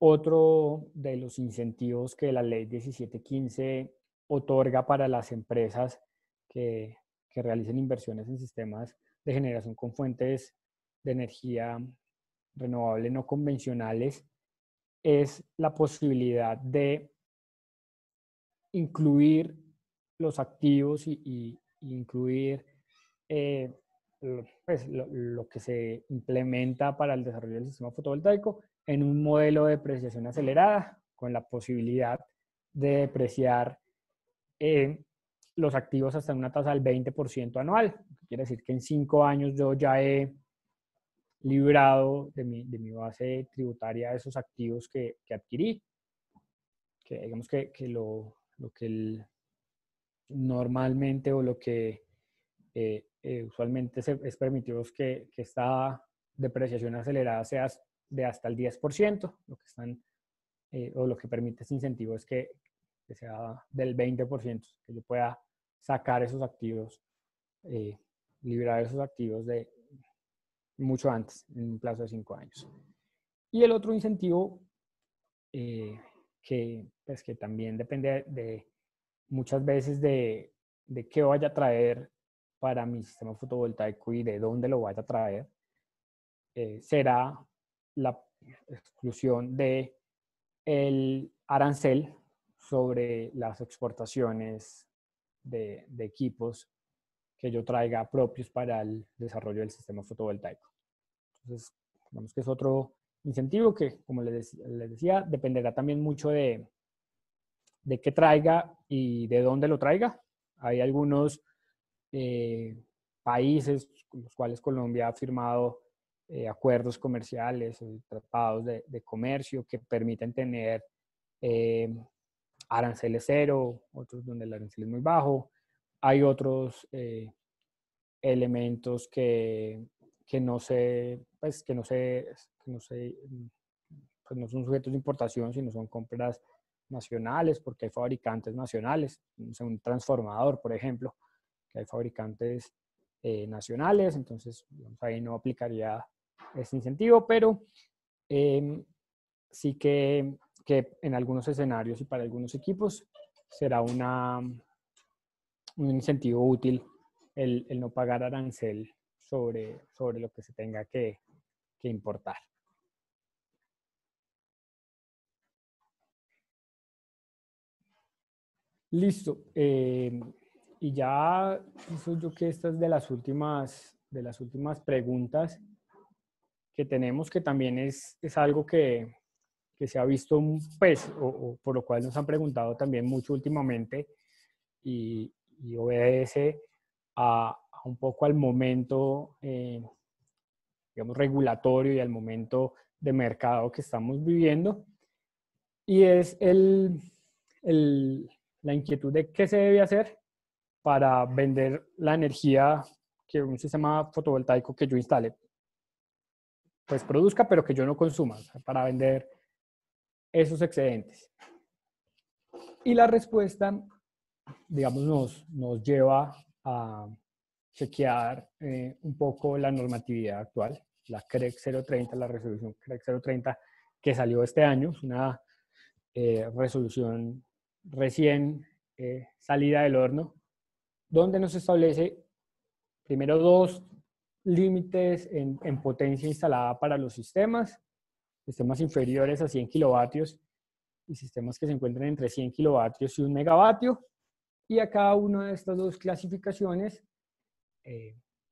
otro de los incentivos que la ley 1715 otorga para las empresas que realicen inversiones en sistemas de generación con fuentes de energía renovable no convencionales es la posibilidad de incluir los activos y incluir pues, lo que se implementa para el desarrollo del sistema fotovoltaico en un modelo de depreciación acelerada con la posibilidad de depreciar los activos hasta una tasa del 20% anual. Quiere decir que en 5 años yo ya he librado de mi base tributaria esos activos que adquirí. Que digamos que lo que normalmente o lo que usualmente es permitido es que esta depreciación acelerada sea de hasta el 10%, lo que están, o lo que permite este incentivo es que sea del 20%, que yo pueda sacar esos activos, liberar esos activos de mucho antes, en un plazo de 5 años. Y el otro incentivo pues, que también depende de muchas veces de qué vaya a traer para mi sistema fotovoltaico y de dónde lo vaya a traer, será la exclusión de el arancel sobre las exportaciones de equipos que yo traiga propios para el desarrollo del sistema fotovoltaico. Entonces, digamos que es otro incentivo que, como les decía, dependerá también mucho de qué traiga y de dónde lo traiga. Hay algunos países con los cuales Colombia ha firmado acuerdos comerciales o tratados de comercio que permiten tener aranceles cero, otros donde el arancel es muy bajo. Hay otros elementos que no se, pues, que no son sujetos de importación, sino son compras nacionales, porque hay fabricantes nacionales, un transformador, por ejemplo, que hay fabricantes nacionales, entonces digamos, ahí no aplicaría este incentivo, pero sí que en algunos escenarios y para algunos equipos será un incentivo útil el no pagar arancel sobre lo que se tenga que importar. Listo. Y ya pienso yo que esta es de las últimas preguntas que tenemos, que también es algo que se ha visto, pues, o por lo cual nos han preguntado también mucho últimamente y obedece a un poco al momento, digamos, regulatorio y al momento de mercado que estamos viviendo. Y es la inquietud de qué se debe hacer para vender la energía que un sistema fotovoltaico que yo instale pues produzca, pero que yo no consuma, o sea, para vender esos excedentes. Y la respuesta, digamos, nos lleva a chequear un poco la normatividad actual, la CREC 030, la resolución CREC 030 que salió este año, es una resolución recién salida del horno, donde nos establece primero 2 límites en potencia instalada para los sistemas inferiores a 100 kilovatios y sistemas que se encuentran entre 100 kilovatios y 1 megavatio. Y a cada una de estas 2 clasificaciones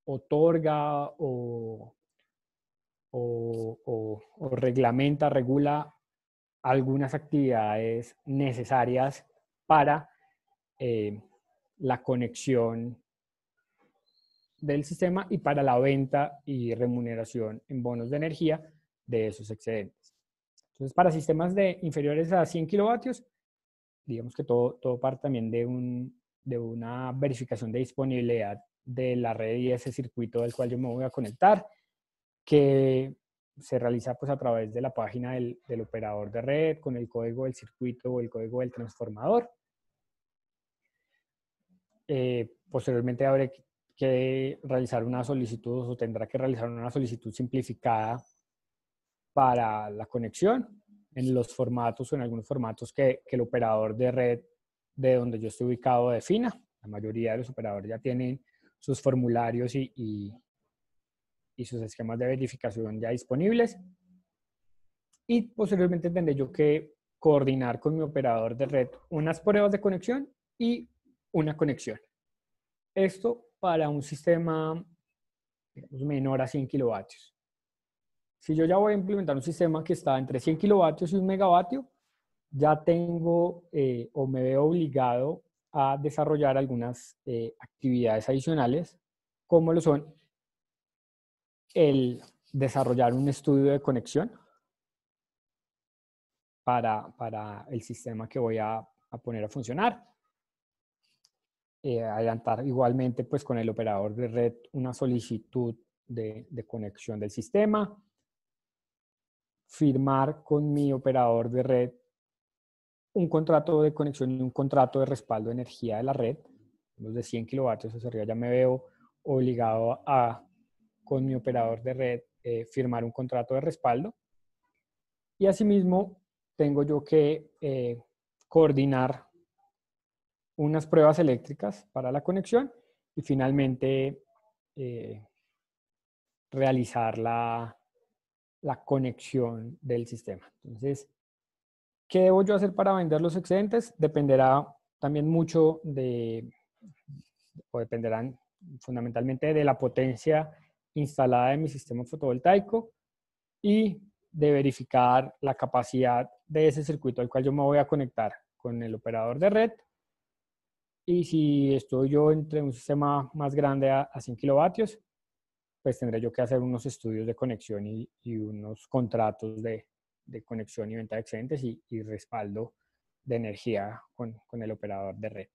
otorga o reglamenta, regula algunas actividades necesarias para la conexión del sistema y para la venta y remuneración en bonos de energía de esos excedentes. Entonces, para sistemas inferiores a 100 kilovatios, digamos que todo parte también de una verificación de disponibilidad de la red y ese circuito del cual yo me voy a conectar, que se realiza pues a través de la página del operador de red con el código del circuito o el código del transformador. Posteriormente habrá que realizar una solicitud o tendrá que realizar una solicitud simplificada para la conexión. en los formatos o en algunos formatos que el operador de red de donde yo estoy ubicado defina. La mayoría de los operadores ya tienen sus formularios y sus esquemas de verificación ya disponibles. Y posteriormente tendré yo que coordinar con mi operador de red unas pruebas de conexión y una conexión. Esto para un sistema, digamos, menor a 100 kilovatios. Si yo ya voy a implementar un sistema que está entre 100 kilovatios y 1 megavatio, ya tengo o me veo obligado a desarrollar algunas actividades adicionales, como lo son el desarrollar un estudio de conexión para el sistema que voy a poner a funcionar. Adelantar igualmente pues con el operador de red una solicitud de conexión del sistema. Firmar con mi operador de red un contrato de conexión y un contrato de respaldo de energía de la red. Los de 100 kilovatios hacia arriba ya me veo obligado a, con mi operador de red, firmar un contrato de respaldo. Y asimismo, tengo yo que coordinar unas pruebas eléctricas para la conexión y finalmente realizar la conexión del sistema. Entonces, ¿qué debo yo hacer para vender los excedentes? Dependerá también mucho o dependerán fundamentalmente de la potencia instalada de mi sistema fotovoltaico y de verificar la capacidad de ese circuito al cual yo me voy a conectar con el operador de red. Y si estoy yo entre un sistema más grande a 100 kilovatios, pues tendré yo que hacer unos estudios de conexión y unos contratos de conexión y venta de excedentes y respaldo de energía con el operador de red.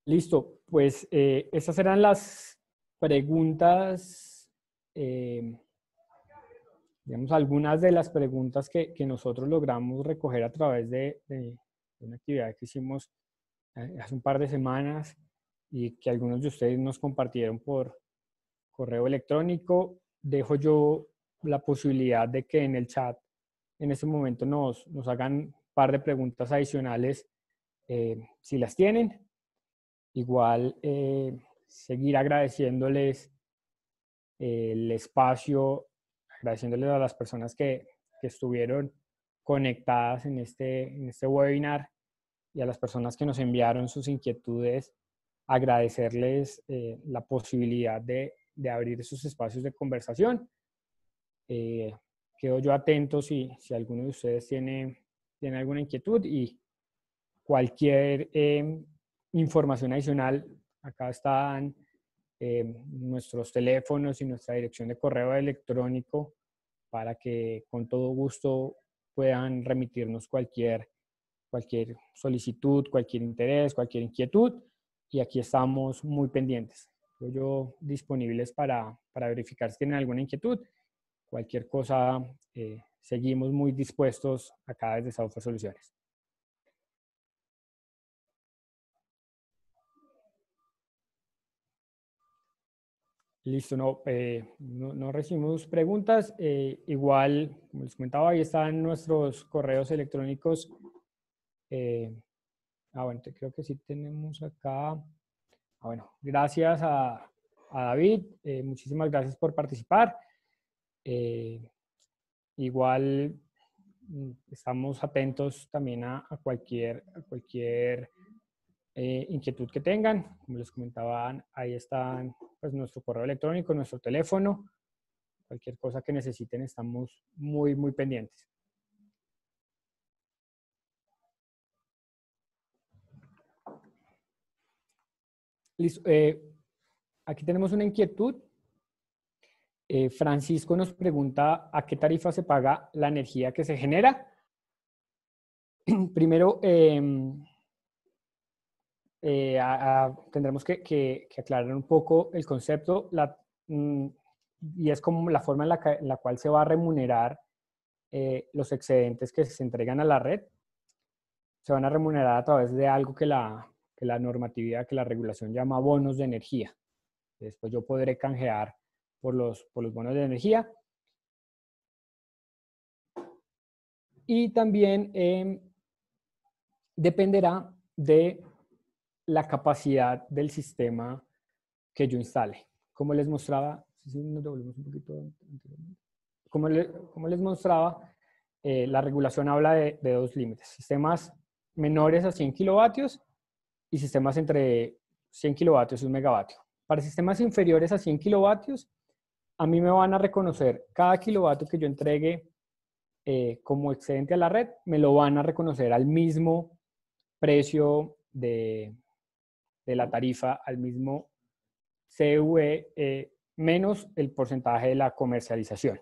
Listo, pues estas eran las preguntas, digamos, algunas de las preguntas que nosotros logramos recoger a través de una actividad que hicimos hace un par de semanas y que algunos de ustedes nos compartieron por correo electrónico. Dejo yo la posibilidad de que en el chat en este momento nos hagan un par de preguntas adicionales si las tienen. Igual seguir agradeciéndoles el espacio, agradeciéndoles a las personas que estuvieron conectadas en este webinar y a las personas que nos enviaron sus inquietudes, agradecerles la posibilidad de abrir esos espacios de conversación. Quedo yo atento si alguno de ustedes tiene alguna inquietud y cualquier información adicional. Acá están nuestros teléfonos y nuestra dirección de correo electrónico para que con todo gusto puedan remitirnos cualquier solicitud, cualquier interés, cualquier inquietud. Y aquí estamos muy pendientes. Yo disponibles para verificar si tienen alguna inquietud. Cualquier cosa, seguimos muy dispuestos acá desde Saufer Soluciones. Listo, no recibimos preguntas. Igual, como les comentaba, ahí están nuestros correos electrónicos. Bueno, creo que sí tenemos acá. Bueno, gracias a David. Muchísimas gracias por participar. Igual estamos atentos también a cualquier inquietud que tengan. Como les comentaban, ahí están pues, nuestro correo electrónico, nuestro teléfono. Cualquier cosa que necesiten, estamos muy, muy pendientes. Listo. Aquí tenemos una inquietud. Francisco nos pregunta a qué tarifa se paga la energía que se genera. Primero, tendremos que aclarar un poco el concepto y es como la forma en la cual se va a remunerar los excedentes que se entregan a la red. Se van a remunerar a través de algo que la normatividad, que la regulación llama bonos de energía. Después yo podré canjear por los bonos de energía. Y también dependerá de la capacidad del sistema que yo instale. Como les mostraba, nos devolvemos un poquito, como les mostraba, la regulación habla de dos límites: sistemas menores a 100 kilovatios y sistemas entre 100 kilovatios y 1 megavatio. Para sistemas inferiores a 100 kilovatios, a mí me van a reconocer cada kilovatio que yo entregue como excedente a la red, me lo van a reconocer al mismo precio de la tarifa, al mismo CVE, menos el porcentaje de la comercialización.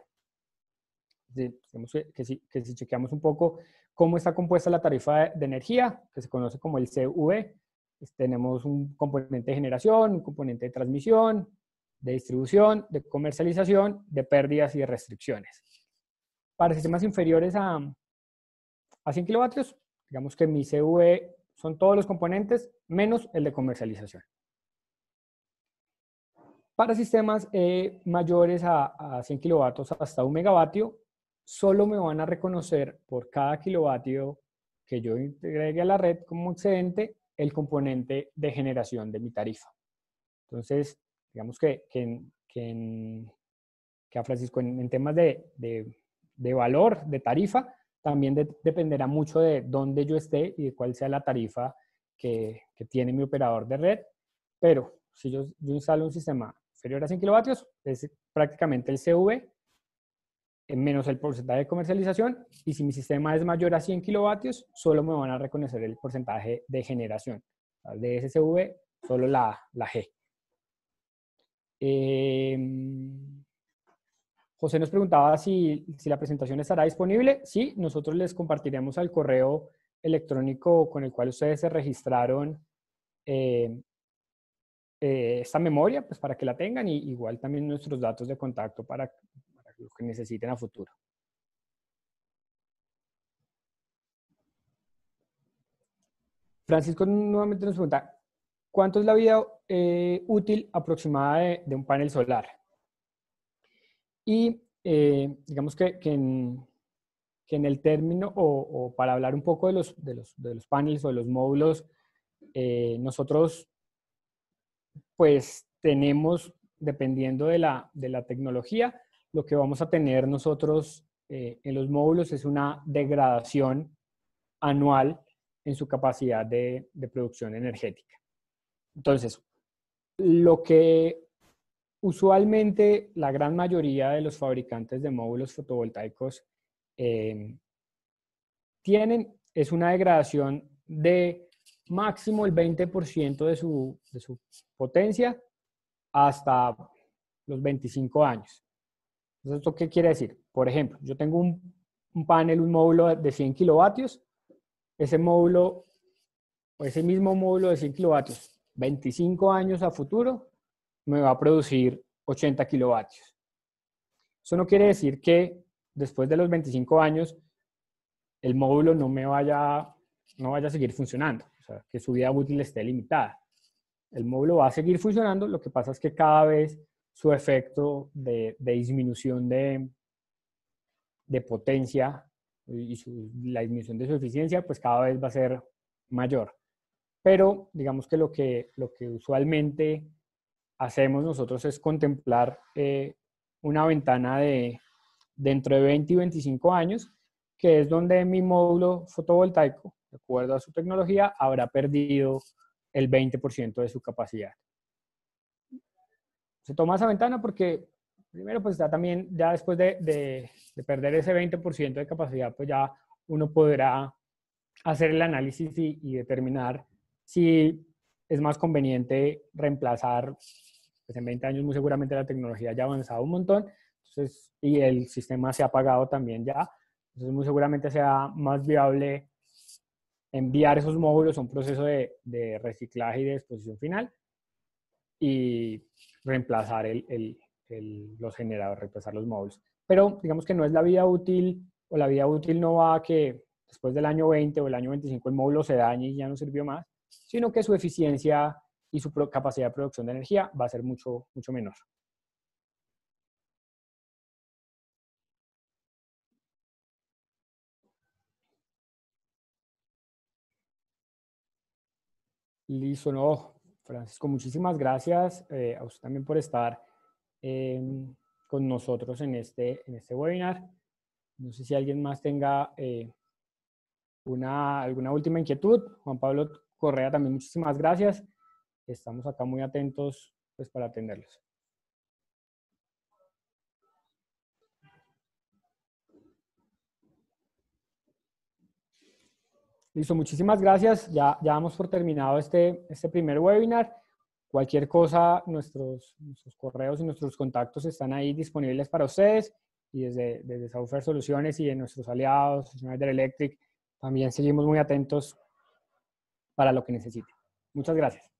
Digamos que si chequeamos un poco cómo está compuesta la tarifa de energía, que se conoce como el CV, pues tenemos un componente de generación, un componente de transmisión, de distribución, de comercialización, de pérdidas y de restricciones. Para sistemas inferiores a 100 kilovatios, digamos que mi CV son todos los componentes menos el de comercialización. Para sistemas mayores a 100 kilovatios hasta 1 megavatio, solo me van a reconocer por cada kilovatio que yo agregue a la red como excedente el componente de generación de mi tarifa. Entonces, digamos que a Francisco, en temas de valor, de tarifa, también dependerá mucho de dónde yo esté y de cuál sea la tarifa que tiene mi operador de red. Pero si yo instalo un sistema inferior a 100 kilovatios, es prácticamente el CV menos el porcentaje de comercialización, y si mi sistema es mayor a 100 kilovatios, solo me van a reconocer el porcentaje de generación. De ese CV, solo la G. José nos preguntaba si la presentación estará disponible. Sí, nosotros les compartiremos al correo electrónico con el cual ustedes se registraron esta memoria, pues para que la tengan, y igual también nuestros datos de contacto para lo que necesiten a futuro. Francisco nuevamente nos pregunta, ¿cuánto es la vida útil aproximada de un panel solar? Y digamos que en el término, o para hablar un poco de los paneles o de los módulos, nosotros pues tenemos, dependiendo de la tecnología, lo que vamos a tener nosotros en los módulos es una degradación anual en su capacidad de producción energética. Entonces, lo que usualmente la gran mayoría de los fabricantes de módulos fotovoltaicos tienen es una degradación de máximo el 20% de su potencia hasta los 25 años. Entonces, ¿esto qué quiere decir? Por ejemplo, yo tengo un panel, un módulo de 100 kilovatios. Ese módulo, o ese mismo módulo de 100 kilovatios, 25 años a futuro, me va a producir 80 kilovatios. Eso no quiere decir que después de los 25 años el módulo no vaya a seguir funcionando, o sea, que su vida útil esté limitada. El módulo va a seguir funcionando, lo que pasa es que cada vez su efecto de disminución de potencia y la disminución de su eficiencia, pues cada vez va a ser mayor. Pero digamos que lo que usualmente hacemos nosotros es contemplar una ventana de dentro de 20 y 25 años, que es donde mi módulo fotovoltaico, de acuerdo a su tecnología, habrá perdido el 20% de su capacidad. Se toma esa ventana porque, primero, pues está también, ya después de perder ese 20% de capacidad, pues ya uno podrá hacer el análisis y determinar si es más conveniente reemplazar, pues en 20 años muy seguramente la tecnología ya ha avanzado un montón, entonces, y el sistema se ha apagado también ya, entonces muy seguramente sea más viable enviar esos módulos a un proceso de reciclaje y de disposición final y reemplazar los generadores, reemplazar los módulos. Pero digamos que no es la vida útil, o la vida útil no va a que después del año 20 o el año 25 el módulo se dañe y ya no sirvió más, sino que su eficiencia y su capacidad de producción de energía va a ser mucho, mucho menor. Listo, no, Francisco, muchísimas gracias a usted también por estar con nosotros en este webinar. No sé si alguien más tenga alguna última inquietud. Juan Pablo Correa, también muchísimas gracias. Estamos acá muy atentos pues, para atenderlos. Listo, muchísimas gracias. Ya damos por terminado este primer webinar. Cualquier cosa, nuestros correos y nuestros contactos están ahí disponibles para ustedes. Y desde Software Soluciones y de nuestros aliados, Schneider Electric, también seguimos muy atentos para lo que necesiten. Muchas gracias.